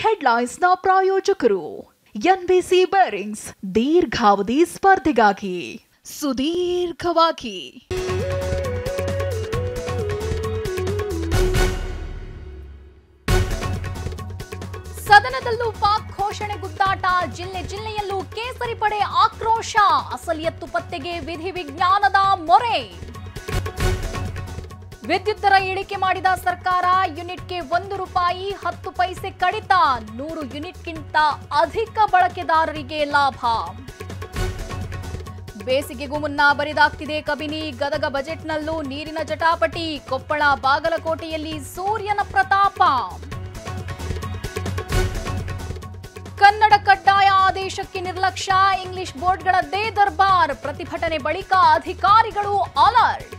ಹೆಡ್ಲೈನ್ಸ್ನ ಪ್ರಾಯೋಜಕರು NBC bearings ದೀರ್ಘಾವಧಿ ಸ್ಪರ್ಧೆಗಾಗಿ ಸುದೀರ್ಘವಾಗಿ ಸದನದಲ್ಲೂ ಪಾಕ್ ಘೋಷಣೆ ಗುದ್ದಾಟ, ಜಿಲ್ಲೆಯಲ್ಲೂ ಕೇಸರಿ ಪಡೆ ಆಕ್ರೋಶ, ಅಸಲಿಯತ್ತು ಪತ್ತೆಗೆ ವಿಧಿವಿಜ್ಞಾನದ ಮೊರೆ. ವಿದ್ಯುತ್ ದರ ಇಳಿಕೆ ಮಾಡಿದ ಸರ್ಕಾರ, ಯೂನಿಟ್ಗೆ ₹1 10 ಪೈಸೆ ಕಡಿತ, 100 ಯೂನಿಟ್ಗಿಂತ ಅಧಿಕ ಬಳಕೆದಾರರಿಗೆ ಲಾಭ. ಬೇಸಿಗೆಗೂ ಮುನ್ನ ಬರಿದಾಗ್ತಿದೆ ಕಬಿನಿ, ಗದಗ ಬಜೆಟ್ನಲ್ಲೂ ನೀರಿನ ಜಟಾಪಟಿ, ಕೊಪ್ಪಳ ಬಾಗಲಕೋಟೆಯಲ್ಲಿ ಸೂರ್ಯನ ಪ್ರತಾಪ. ಕನ್ನಡ ಕಡ್ಡಾಯ ಆದೇಶಕ್ಕೆ ನಿರ್ಲಕ್ಷ್ಯ, ಇಂಗ್ಲಿಷ್ ಬೋರ್ಡ್ಗಳದ್ದೇ ದರ್ಬಾರ್, ಪ್ರತಿಭಟನೆ ಬಳಿಕ ಅಧಿಕಾರಿಗಳು ಅಲರ್ಟ್.